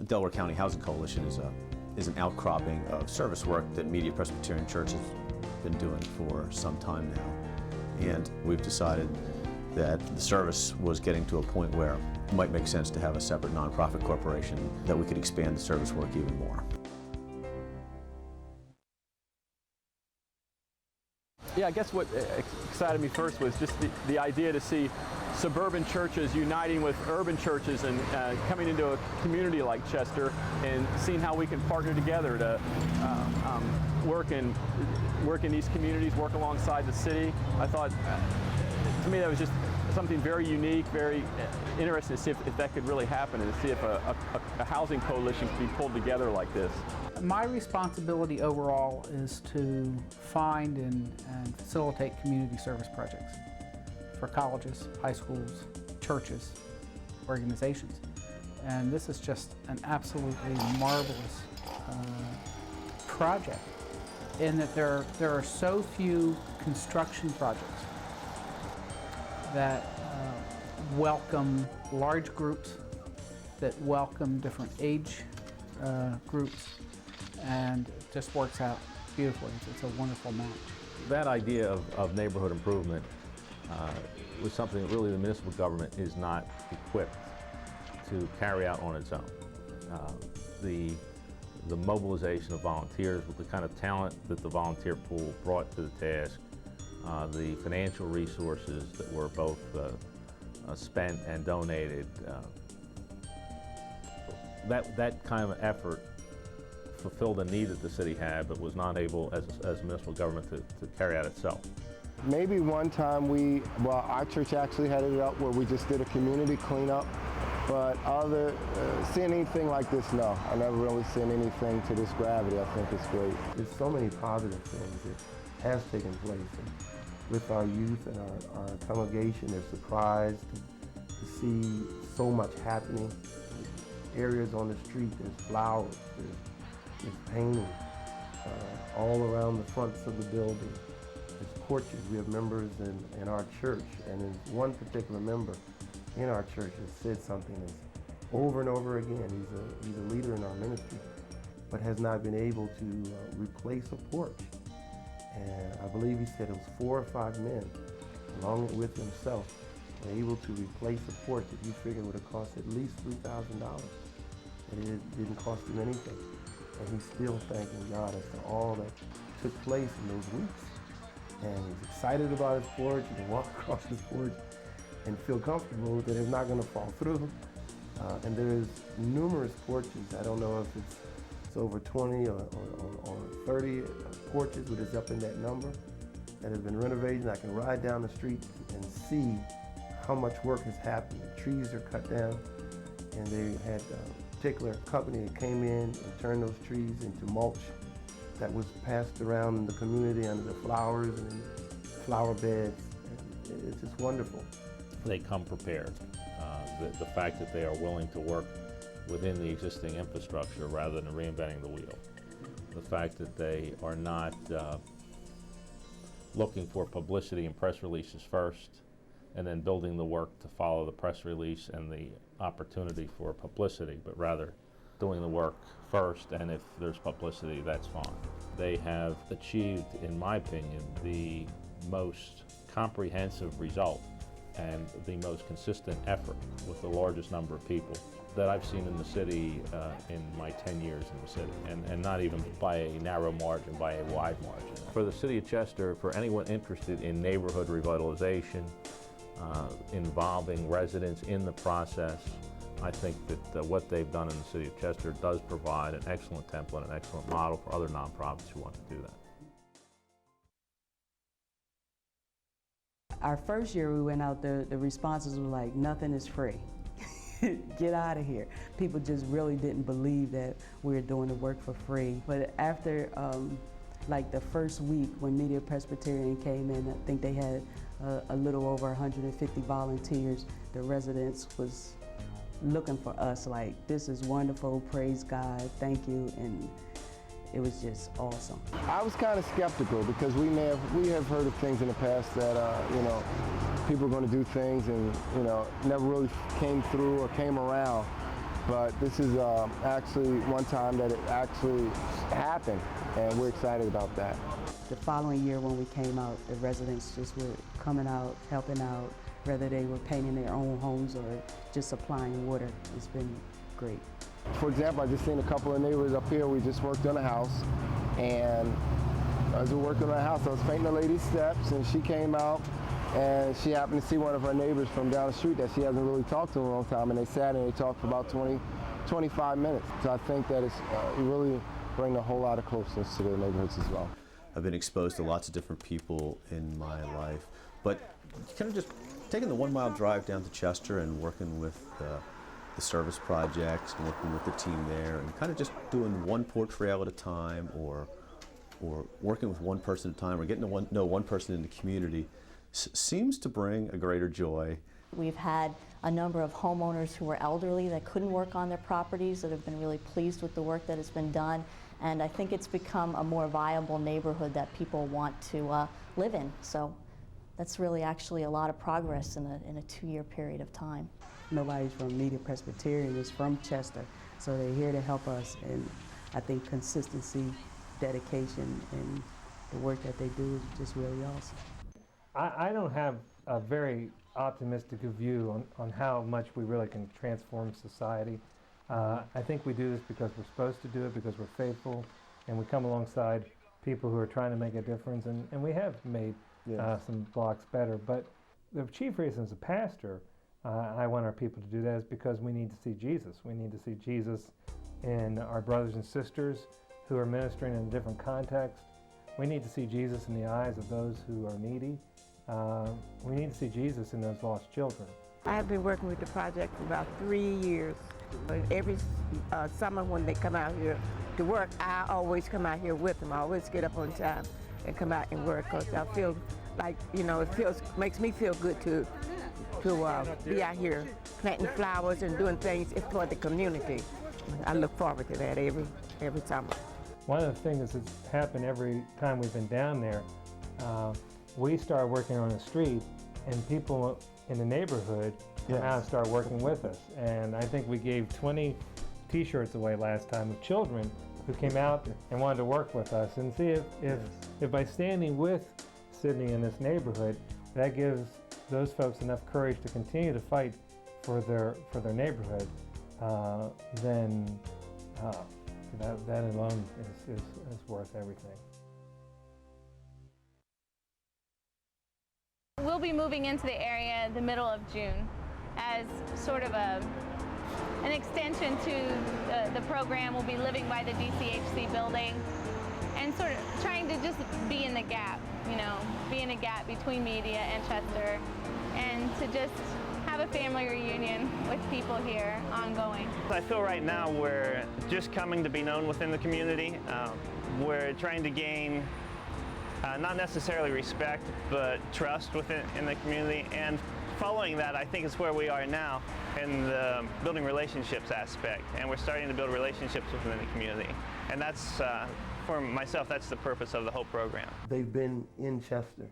The Delaware County Housing Coalition is an outcropping of service work that Media Presbyterian Church has been doing for some time now. And we've decided that the service was getting to a point where it might make sense to have a separate nonprofit corporation that we could expand the service work even more. Yeah, I guess what excited me first was just the idea to see suburban churches uniting with urban churches and coming into a community like Chester and seeing how we can partner together to work in these communities, work alongside the city. I thought, to me, that was just something very unique, very interesting to see if that could really happen and to see if a housing coalition could be pulled together like this. My responsibility overall is to find and facilitate community service projects for colleges, high schools, churches, organizations. And this is just an absolutely marvelous project in that there are so few construction projects that welcome large groups, that welcome different age groups, and it just works out beautifully. It's a wonderful match. That idea of neighborhood improvement was something that really the municipal government is not equipped to carry out on its own. The mobilization of volunteers with the kind of talent that the volunteer pool brought to the task, the financial resources that were both spent and donated, that kind of effort fulfilled a need that the city had, but was not able as municipal government to carry out itself. Maybe one time our church actually had it up where we just did a community cleanup, but seeing anything like this, no. I never really seen anything to this gravity. I think it's great. There's so many positive things that has taken place. And with our youth and our congregation, they're surprised to see so much happening. Areas on the street, there's flowers, there's painting all around the fronts of the building. There's porches. We have members in our church, and there's one particular member in our church has said something that's over and over again. He's a leader in our ministry, but has not been able to replace a porch. And I believe he said it was 4 or 5 men, along with himself, were able to replace a porch that you figure would have cost at least $3,000. And it didn't cost him anything. And he's still thanking God as to all that took place in those weeks. And he's excited about his porch. He can walk across his porch and feel comfortable that it's not going to fall through. And there's numerous porches. I don't know if it's over 20 or 30 porches, but it's up in that number that has been renovated. And I can ride down the street and see how much work has happened. The trees are cut down, and they had a particular company that came in and turned those trees into mulch that was passed around in the community under the flowers and flower beds. And it's just wonderful. They come prepared. The fact that they are willing to work within the existing infrastructure rather than reinventing the wheel. The fact that they are not looking for publicity and press releases first and then building the work to follow the press release and the opportunity for publicity, but rather doing the work first, and if there's publicity, that's fine. They have achieved, in my opinion, the most comprehensive result and the most consistent effort with the largest number of people that I've seen in the city in my 10 years in the city, and not even by a narrow margin, by a wide margin. For the city of Chester, for anyone interested in neighborhood revitalization, involving residents in the process, I think that what they've done in the city of Chester does provide an excellent template, an excellent model for other nonprofits who want to do that. Our first year we went out, the responses were like, nothing is free. Get out of here. People just really didn't believe that we were doing the work for free. But after like the first week when Media Presbyterian came in, I think they had a little over 150 volunteers. The residents was looking for us like, this is wonderful, praise God, thank you, and it was just awesome. I was kind of skeptical because we have heard of things in the past that people are going to do things and never really came through or came around. But this is actually one time that it actually happened, and we're excited about that. The following year when we came out, the residents just were coming out, helping out, whether they were painting their own homes or just supplying water. It's been great. For example, I just seen a couple of neighbors up here. We just worked on a house, and as we were working on a house, I was painting the lady's steps, and she came out, and she happened to see one of her neighbors from down the street that she hasn't really talked to in a long time, and they sat and they talked for about 25 minutes. So I think that it really brings a whole lot of closeness to the neighborhoods as well. I've been exposed to lots of different people in my life, but kind of just taking the 1 mile drive down to Chester and working with the service projects and working with the team there, and kind of just doing one porch rail at a time, or working with one person at a time, or getting to know one person in the community seems to bring a greater joy. We've had a number of homeowners who were elderly that couldn't work on their properties that have been really pleased with the work that has been done, and I think it's become a more viable neighborhood that people want to live in. So that's really actually a lot of progress in a 2-year period of time. Nobody's from Media Presbyterian, is from Chester, so they're here to help us, and I think consistency, dedication, and the work that they do is just really awesome. I don't have a very optimistic view on how much we really can transform society. I think we do this because we're supposed to do it, because we're faithful, and we come alongside people who are trying to make a difference, and we have made some blocks better. But the chief reason as a pastor, I want our people to do that, is because we need to see Jesus. We need to see Jesus in our brothers and sisters who are ministering in a different context. We need to see Jesus in the eyes of those who are needy. We need to see Jesus in those lost children. I have been working with the project for about 3 years. Every summer when they come out here to work, I always come out here with them. I always get up on time and come out and work, because I feel like, it makes me feel good to be out here planting flowers and doing things for the community. I look forward to that every summer. One of the things that's happened every time we've been down there, we start working on the street, and people in the neighborhood come out and start working with us. And I think we gave 20 T-shirts away last time of children who came out and wanted to work with us. And see if by standing with Sydney in this neighborhood, that gives those folks enough courage to continue to fight for their neighborhood, then that alone is worth everything. We'll be moving into the area the middle of June as sort of an extension to the program. We'll be living by the DCHC building and sort of trying to just be in the gap, be in a gap between Media and Chester, and to just have a family reunion with people here ongoing. I feel right now we're just coming to be known within the community. We're trying to gain not necessarily respect, but trust in the community. And following that, I think is where we are now in the building relationships aspect. And we're starting to build relationships within the community. And that's, for myself, that's the purpose of the whole program. They've been in Chester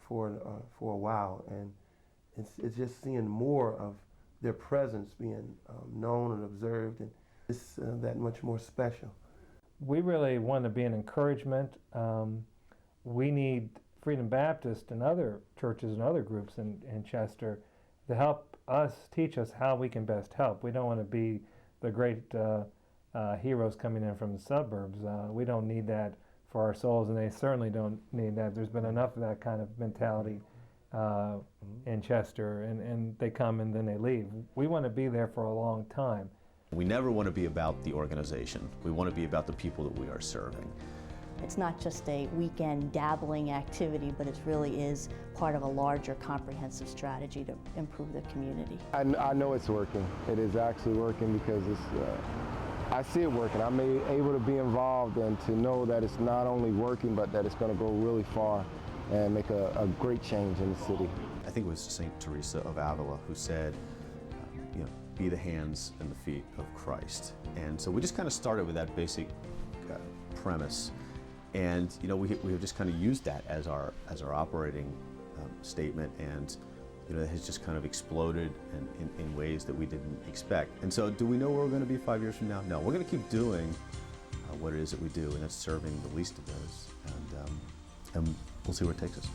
for a while, and it's just seeing more of their presence being known and observed, and it's that much more special. We really want to be an encouragement. We need Freedom Baptist and other churches and other groups in Chester to help us, teach us how we can best help. We don't want to be the great heroes coming in from the suburbs. We don't need that for our souls, and they certainly don't need that. There's been enough of that kind of mentality in Chester, and they come and then they leave. We want to be there for a long time. We never want to be about the organization. We want to be about the people that we are serving. It's not just a weekend dabbling activity, but it really is part of a larger comprehensive strategy to improve the community. I know it's working. It is actually working because I see it working. I'm able to be involved and to know that it's not only working, but that it's going to go really far and make a great change in the city. I think it was St. Teresa of Avila who said, be the hands and the feet of Christ. And so we just kind of started with that basic premise. And we have just kind of used that as our operating statement, and It has just kind of exploded in ways that we didn't expect. And so do we know where we're going to be 5 years from now? No, we're going to keep doing what it is that we do, and that's serving the least of those. And we'll see where it takes us.